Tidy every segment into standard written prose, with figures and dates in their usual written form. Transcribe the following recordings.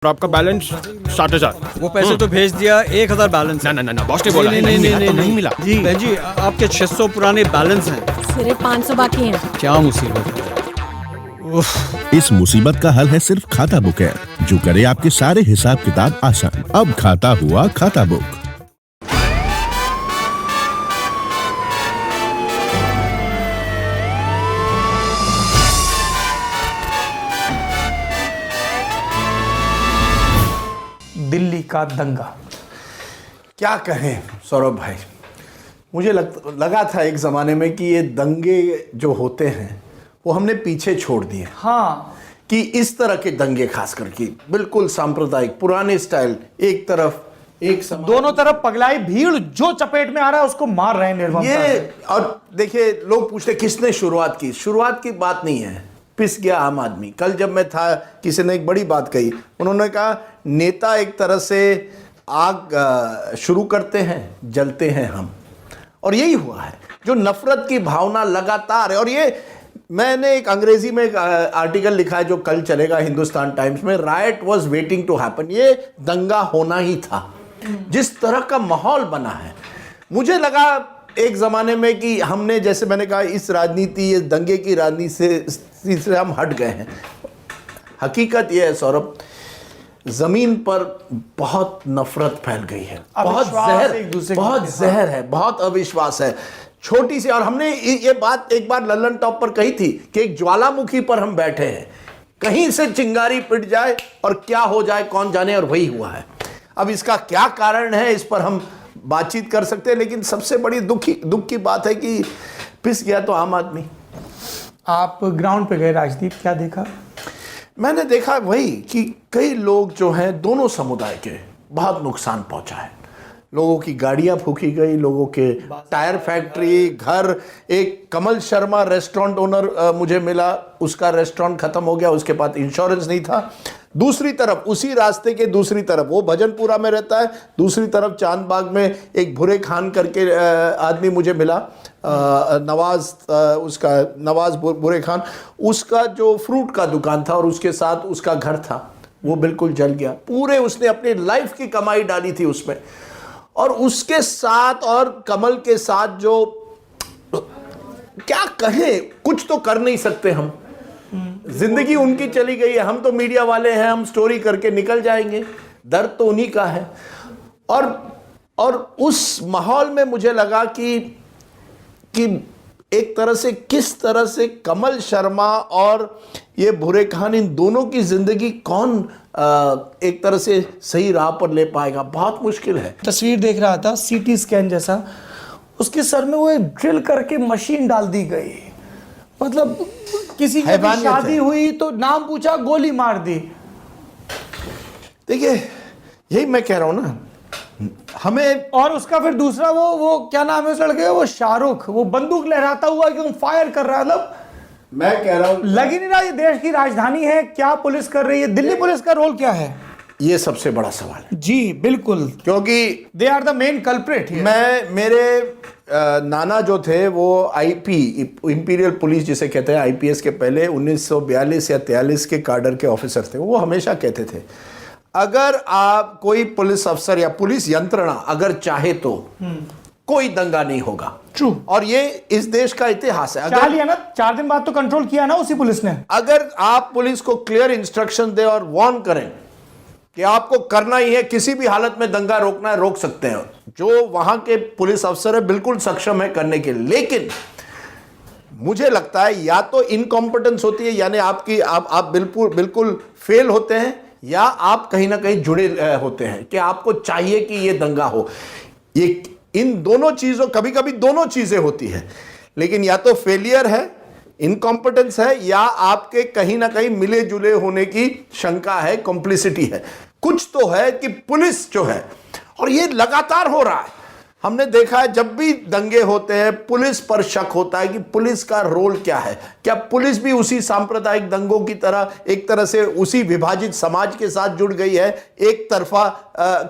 और आपका बैलेंस 60,000। वो पैसे तो भेज दिया, 1,000 बैलेंस है। ना बॉस ने बोला नहीं मिला जी बहन जी, आपके 600 पुराने बैलेंस हैं। सिर्फ 500 बाकी हैं। क्या मुसीबत है। इस मुसीबत का हल है सिर्फ खाता बुक है, जो करे आपके सारे हिसाब किताब आसान। अब खाता हुआ खाता बुक। दिल्ली का दंगा, क्या कहें सौरभ भाई। मुझे लगा था एक ज़माने में कि ये दंगे जो होते हैं वो हमने पीछे छोड़ दिए। हाँ, कि इस तरह के दंगे खास करके बिल्कुल सांप्रदायिक पुराने स्टाइल, एक तरफ एक दोनों तरफ पगलाई भीड़ जो चपेट में आ रहा है उसको मार रहे हैं निर्ममता ये से। और देखिए, लोग पूछते किसने शुरुआत की। शुरुआत की बात नहीं है, पिस गया आम आदमी। कल जब मैं था, किसी ने एक बड़ी बात कही, उन्होंने कहा नेता एक तरह से आग शुरू करते हैं, जलते हैं हम। और यही हुआ है, जो नफरत की भावना लगातार है। और ये मैंने एक अंग्रेजी में एक आर्टिकल लिखा है जो कल चलेगा हिंदुस्तान टाइम्स में, right was waiting to happen. ये दंगा होना ही था, जिस तरह का माहौल बना है। मुझे लगा एक ज़माने में कि हमने, जैसे मैंने कहा, इस राजनीति, ये दंगे की राजनीति से हम हट गए हैं। हकीकत ये है सौरभ, ज़मीन पर बहुत नफरत फैल गई है, बहुत जहर है, बहुत अविश्वास है। छोटी सी, और हमने ये बात एक बार लल्लन टॉप पर कही थी कि एक ज्वालामुखी पर हम बैठे हैं, कहीं से चिंगारी पिट जाए और क्या हो जाए कौन जाने, और वही हुआ है। अब इसका क्या कारण है, इस पर हम बातचीत कर सकते हैं, लेकिन सबसे बड़ी दुख की बात है कि पिस गया तो आम आदमी। आप ग्राउंड पे गए राजदीप, क्या देखा? मैंने देखा वही कि कई लोग जो हैं, दोनों समुदाय के, बहुत नुकसान पहुंचा है। लोगों की गाड़ियां फूकी गई, लोगों के टायर फैक्ट्री, घर। एक कमल शर्मा रेस्टोरेंट ओनर मुझे मिला, उसका रेस्टोरेंट खत्म हो गया, उसके पास इंश्योरेंस नहीं था। दूसरी तरफ, उसी रास्ते के दूसरी तरफ, वो भजनपुरा में रहता है, दूसरी तरफ चांदबाग में एक भुरे खान करके आदमी मुझे मिला, नवाज भुरे खान। उसका जो फ्रूट का दुकान था और उसके साथ उसका घर था, वो बिल्कुल जल गया। पूरे उसने अपनी लाइफ की कमाई डाली थी उसमें, और उसके साथ और कमल के साथ जो, क्या कहें, कुछ तो कर नहीं सकते हम। जिंदगी उनकी चली गई है, हम तो मीडिया वाले हैं, हम स्टोरी करके निकल जाएंगे। दर्द तो उन्हीं का है। और उस माहौल में मुझे लगा कि एक तरह से, किस तरह से कमल शर्मा और ये भुरे खान, इन दोनों की जिंदगी कौन एक तरह से सही राह पर ले पाएगा, बहुत मुश्किल है। तस्वीर देख रहा था, सीटी स्कैन जैसा, उसके सर में वो एक ड्रिल करके मशीन डाल दी गई। मतलब किसी की शादी हुई तो नाम पूछा, गोली मार दी। देखिए, यही मैं कह रहा हूं ना, हमें। और उसका फिर दूसरा वो क्या नाम है उस लड़के का, वो शाहरुख, वो बंदूक लहराता हुआ एकदम फायर कर रहा है। मतलब मैं कह रहा हूं, लग ही नहीं रहा ये देश की राजधानी है। क्या पुलिस कर रही है? दिल्ली पुलिस का रोल क्या है? ये सबसे बड़ा सवाल है। जी बिल्कुल, क्योंकि they are the main culprit. मेरे नाना जो थे वो आईपी, इंपीरियल पुलिस जिसे कहते हैं, आईपीएस के पहले 1942 या 43 के काडर के ऑफिसर थे। वो हमेशा कहते थे, अगर आप कोई पुलिस अफसर या पुलिस यंत्रणा अगर चाहे तो कोई दंगा नहीं होगा। ट्रू। और ये इस देश का इतिहास है। चाह लिया ना, 4 दिन बाद तो कंट्रोल किया ना उसी पुलिस ने। अगर आप पुलिस को क्लियर इंस्ट्रक्शन दे और वार्न करें कि आपको करना ही है, किसी भी हालत में दंगा रोकना है, रोक सकते हैं। जो वहां के पुलिस अफसर है बिल्कुल सक्षम है करने के लिए। लेकिन मुझे लगता है या तो इनकॉम्पिटेंस होती है, यानी आप बिल्कुल फेल होते हैं, या आप कहीं ना कहीं जुड़े होते हैं कि आपको चाहिए कि ये दंगा हो। ये इन दोनों चीजों, कभी कभी दोनों चीजें होती है, लेकिन या तो फेलियर है, इनकॉम्पिटेंस है, या आपके कहीं ना कहीं मिले जुले होने की शंका है, कॉम्प्लिसिटी है। कुछ तो है कि पुलिस जो है, और ये लगातार हो रहा है। हमने देखा है जब भी दंगे होते हैं, पुलिस पर शक होता है कि पुलिस का रोल क्या है। क्या पुलिस भी उसी सांप्रदायिक दंगों की तरह, एक तरह से उसी विभाजित समाज के साथ जुड़ गई है, एक तरफा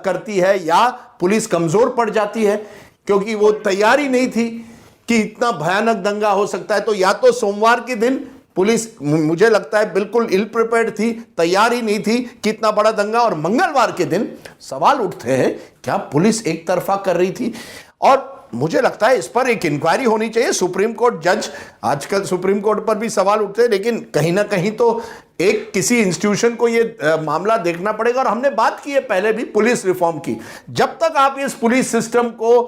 करती है, या पुलिस कमजोर पड़ जाती है क्योंकि वो तैयारी नहीं थी कि इतना भयानक दंगा हो सकता है। तो या तो सोमवार के दिन पुलिस मुझे लगता है बिल्कुल इल प्रिपेयर्ड थी, तैयार ही नहीं थी कि इतना बड़ा दंगा। और मंगलवार के दिन सवाल उठते हैं क्या पुलिस एक तरफा कर रही थी? और मुझे लगता है इस पर एक इंक्वायरी होनी चाहिए। सुप्रीम कोर्ट जज, आजकल सुप्रीम कोर्ट पर भी सवाल उठते हैं, लेकिन कहीं ना कहीं तो एक किसी इंस्टीट्यूशन को ये मामला देखना पड़ेगा। और हमने बात की है पहले भी पुलिस रिफॉर्म की। जब तक आप इस पुलिस सिस्टम को,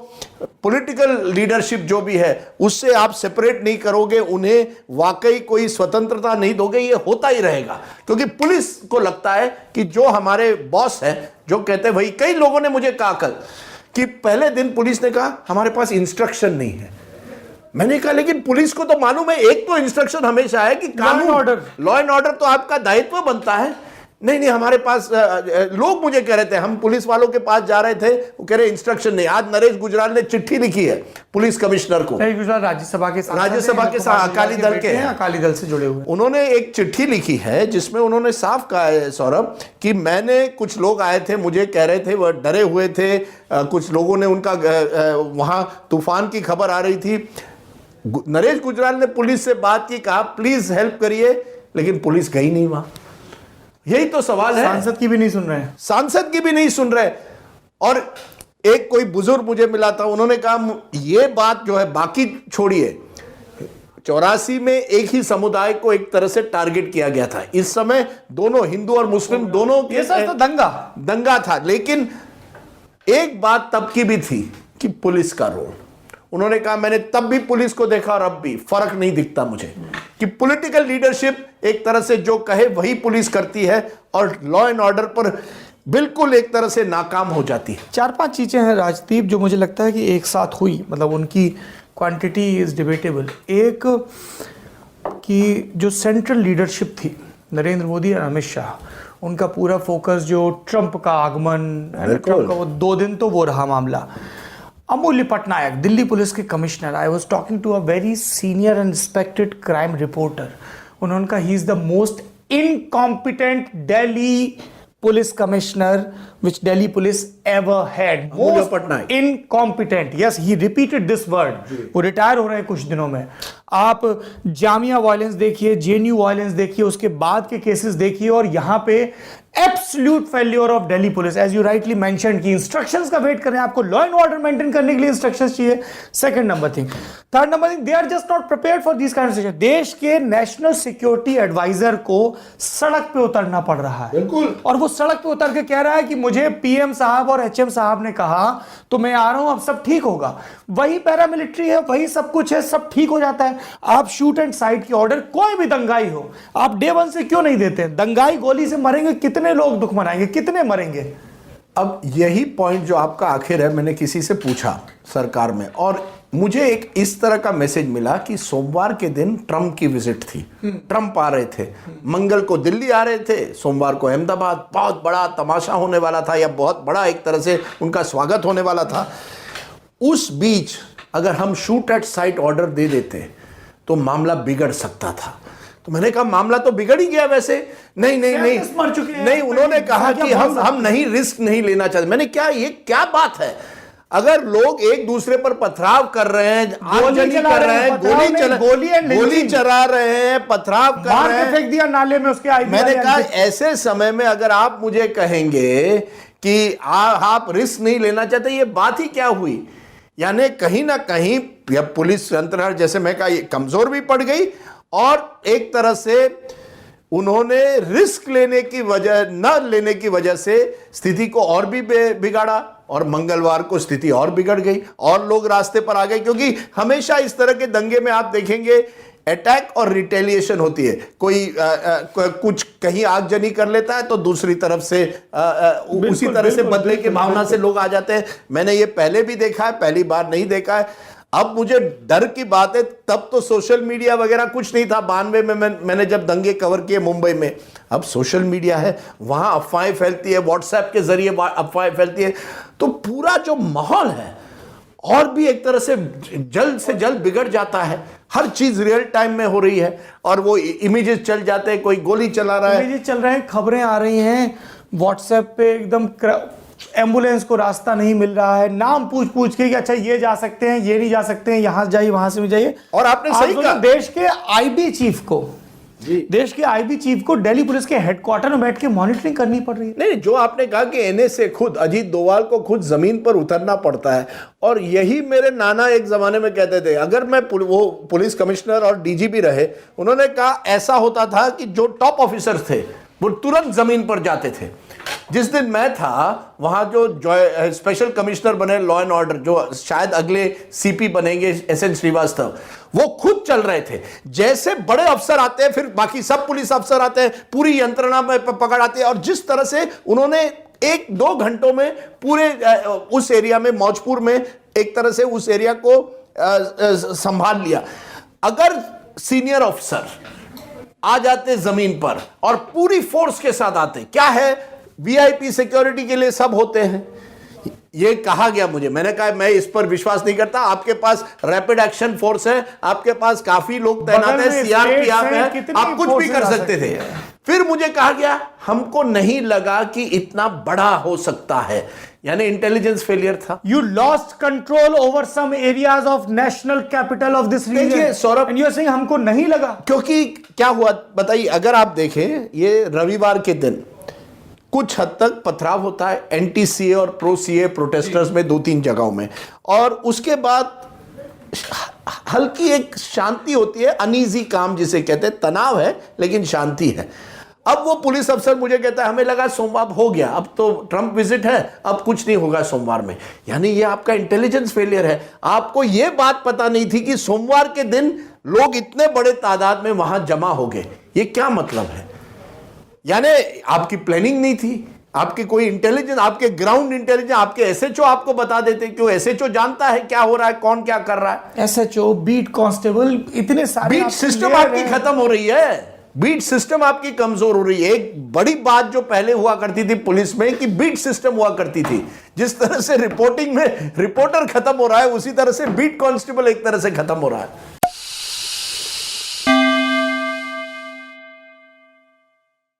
पॉलिटिकल लीडरशिप जो भी है, उससे आप सेपरेट नहीं करोगे, उन्हें वाकई कोई स्वतंत्रता नहीं दोगे, ये होता ही रहेगा। क्योंकि पुलिस को लगता है कि जो हमारे बॉस हैं, जो कहते हैं, वही कई लोगों ने मुझे कहा कल कि पहले दिन पुलिस ने कहा हमारे पास इंस्ट्रक्शन नहीं है। मैंने कहा लेकिन पुलिस को तो मालूम है, एक तो इंस्ट्रक्शन हमेशा है कि कानून, लॉ एंड ऑर्डर तो आपका दायित्व बनता है। नहीं हमारे पास लोग मुझे कह रहे थे, हम पुलिस वालों के पास जा रहे थे, वो कह रहे इंस्ट्रक्शन नहीं। आज नरेश गुजराल ने चिट्ठी लिखी है पुलिस कमिश्नर को। नरेश गुजराल राज्यसभा के साथ अकाली दल के, अकाली दल से जुड़े हुए। उन्होंने एक चिट्ठी लिखी है जिसमें उन्होंने साफ कहा है, सौरभ, कि मैंने, कुछ लोग आए थे, मुझे कह रहे थे, वह डरे हुए थे, कुछ लोगों ने उनका वहां तूफान की खबर आ रही थी। नरेश गुजराल ने पुलिस से बात की, कहा प्लीज हेल्प करिए, लेकिन पुलिस गई नहीं वहां। यही तो सवाल है। सांसद की भी नहीं सुन रहे, सांसद की भी नहीं सुन रहे। और एक कोई बुजुर्ग मुझे मिला था, उन्होंने कहा ये बात जो है, बाकी छोड़िए, 84 में एक ही समुदाय को एक तरह से टारगेट किया गया था। इस समय दोनों, हिंदू और मुस्लिम दोनों के तो दंगा था। लेकिन एक बात तब की भी थी कि पुलिस का रोल, उन्होंने कहा मैंने तब भी पुलिस को देखा और अब भी फर्क नहीं दिखता मुझे, कि पॉलिटिकल लीडरशिप एक तरह से जो कहे वही पुलिस करती है और लॉ एंड ऑर्डर पर बिल्कुल एक तरह से नाकाम हो जाती है। 4-5 चीजें हैं राजदीप जो मुझे लगता है कि एक साथ हुई, मतलब उनकी क्वांटिटी इज डिबेटेबल। एक कि जो सेंट्रल लीडरशिप थी, नरेंद्र मोदी और अमित शाह, उनका पूरा फोकस जो ट्रंप का आगमन, ट्रंप का वो 2 दिन तो वो रहा मामला। अमूल्य पटनायक, दिल्ली पुलिस के commissioner, I was talking to a very senior and respected crime reporter. उन्होंने कहा he is the most incompetent Delhi police commissioner which Delhi police ever had. Most incompetent. Yes, he repeated this word. वो retire हो रहे हैं कुछ दिनों में। आप जामिया वायलेंस देखिए, जेएनयू वायलेंस देखिए, उसके बाद के केसेस देखिए, और यहाँ पे absolute failure of Delhi police, as you rightly mentioned, की इंस्ट्रक्शंस का वेट कर रहे हैं, आपको लॉ एंड ऑर्डर मेंटेन करने के लिए इंस्ट्रक्शंस चाहिए। Second number thing, third number thing, they are just not prepared for this kind of situation. देश के नेशनल सिक्योरिटी एडवाइजर को सड़क पे उतरना पड़ रहा है, बिल्कुल, और वो सड़क पे उतर के कह रहा है कि मुझे पीएम साहब और एचएम साहब ने कहा तो मैं आ रहा हूं, अब सब ठीक होगा। वही पैरामिलिट्री है, वही सब कुछ है, सब ठीक हो जाता है। आप शूट एंड साइट की ऑर्डर, कोई भी दंगाई हो, आप डे 1 से क्यों नहीं देते? दंगाई गोली से मरेंगे, कितने लोग दुख मनाएंगे, कितने मरेंगे? अब यही पॉइंट जो आपका आखिर है, मैंने किसी से पूछा सरकार में, और मुझे एक इस तरह का मैसेज मिला कि सोमवार के दिन ट्रंप की विजिट थी, ट्रंप आ रहे थे, मंगल को दिल्ली आ रहे थे, सोमवार को अहमदाबाद, बहुत बड़ा तमाशा होने वाला था, या बहुत बड़ा एक तरह से उनका स्वागत होने वाला था। उस बीच अगर हम शूट एट साइट ऑर्डर दे देते तो मामला बिगड़ सकता था। तो मैंने कहा मामला तो बिगड़ ही गया वैसे। नहीं, उन्होंने कहा कि हम नहीं, रिस्क नहीं लेना चाहते। मैंने क्या, ये क्या बात है? अगर लोग एक दूसरे पर पथराव कर रहे हैं, आगजनी कर रहे हैं, गोली चला रहे हैं, पथराव कर रहे हैं, फेंक दिया नाले में उसके, मैंने कहा ऐसे समय में अगर आप मुझे कहेंगे कि आप रिस्क नहीं लेना चाहते, ये बात ही क्या हुई? यानी कहीं ना कहीं पुलिस यंत्रणा, जैसे मैं कहा, कमजोर भी पड़ गई, और एक तरह से उन्होंने रिस्क लेने की वजह, न लेने की वजह से स्थिति को और भी बिगाड़ा, और मंगलवार को स्थिति और बिगड़ गई और लोग रास्ते पर आ गए। क्योंकि हमेशा इस तरह के दंगे में आप देखेंगे अटैक और रिटेलिएशन होती है। कोई कुछ कहीं आगजनी कर लेता है तो दूसरी तरफ से उसी तरह से बदले की भावना से लोग आ जाते हैं। मैंने ये पहले भी देखा है, पहली बार नहीं देखा है। अब मुझे डर की बात है, तब तो सोशल मीडिया वगैरह कुछ नहीं था। 92 में मैंने जब दंगे कवर किए मुंबई में, अब सोशल मीडिया है, वहां अफवाहें फैलती है, व्हाट्सएप के जरिए अफवाहें फैलती है, तो पूरा जो माहौल है और भी एक तरह से जल्द बिगड़ जाता है। हर चीज रियल टाइम में हो रही है, और वो इमेजेस चल जाते हैं, कोई गोली चला रहा है, इमेजेस चल रहे हैं, खबरें आ रही हैं व्हाट्सएप पे, एकदम एम्बुलेंस को रास्ता नहीं मिल रहा है, नाम पूछ के कि अच्छा ये जा सकते हैं, ये नहीं जा सकते हैं, यहां जाइए, वहां से भी जाइए। और आपने सही कहा, देश के आईबी चीफ को देश के आईबी चीफ को दिल्ली पुलिस के हेडक्वार्टर में बैठ के मॉनिटरिंग करनी पड़ रही है। नहीं, जो आपने कहा कि एनएसए खुद अजीत डोभाल को खुद जमीन पर उतरना पड़ता है, और यही मेरे नाना एक जमाने में कहते थे, अगर मैं वो पुलिस कमिश्नर और डीजीपी रहे, उन्होंने कहा ऐसा होता था कि जो टॉप ऑफिसर्स थे वो तुरंत जमीन पर जाते थे। जिस दिन मैं था वहां, जो स्पेशल कमिश्नर बने लॉ एंड ऑर्डर, जो शायद अगले सीपी बनेंगे, एसएन श्रीवास्तव, वो खुद चल रहे थे। जैसे बड़े अफसर आते हैं, फिर बाकी सब पुलिस अफसर आते हैं, पूरी यंत्रणा में पकड़ आती है, और जिस तरह से उन्होंने 1-2 घंटों में पूरे उस एरिया में, मौजपुर में, एक तरह से उस एरिया को संभाल लिया। अगर सीनियर ऑफिसर आ जाते जमीन पर और पूरी फोर्स के साथ आते, क्या है, वीआईपी सिक्योरिटी के लिए सब होते हैं, ये कहा गया मुझे, मैंने कहा मैं इस पर विश्वास नहीं करता। आपके पास रैपिड एक्शन फोर्स है, आपके पास काफी लोग तैनात है, सीआरपीएफ है, आप कुछ भी कर सकते थे। फिर मुझे कहा गया हमको नहीं लगा कि इतना बड़ा हो सकता है, यानी इंटेलिजेंस फेलियर था। You lost control over some areas of national capital of this region. देखिए Saurabh, and you are saying हमको नहीं लगा, क्योंकि क्या हुआ बताइए, अगर आप देखें ये रविवार के दिन कुछ हद तक पथराव होता है एंटी सीए और प्रो सीए प्रोटेस्टर्स में 2-3 जगहों में, और उसके बाद हल्की एक शांति होती है, अनईजी काम जिसे कहते हैं, तनाव है लेकिन शांति है। अब वो पुलिस अफसर मुझे कहता है हमें लगा सोमवार हो गया, अब तो ट्रंप विजिट है, अब कुछ नहीं होगा सोमवार में। यानी ये आपका इंटेलिजेंस फेलियर है। आपको ये बात पता नहीं थी कि सोमवार के दिन लोग इतने बड़े तादाद में वहां जमा हो गए। ये क्या मतलब है? यानी आपकी प्लानिंग नहीं थी, आपकी कोई इंटेलिजेंस, आपके ग्राउंड इंटेलिजेंस, आपके एसएचओ आपको बता देते, क्यों एसएचओ जानता है क्या हो रहा है, कौन क्या कर रहा है। एसएचओ, बीट कांस्टेबल, इतने सारे बीट सिस्टम आपकी खत्म हो रही है, बीट सिस्टम आपकी कमजोर हो रही है। एक बड़ी बात जो पहले हुआ करती थी पुलिस में कि बीट सिस्टम हुआ करती थी, जिस तरह से रिपोर्टिंग में रिपोर्टर खत्म हो रहा है, उसी तरह से बीट कांस्टेबल एक तरह से खत्म हो रहा है।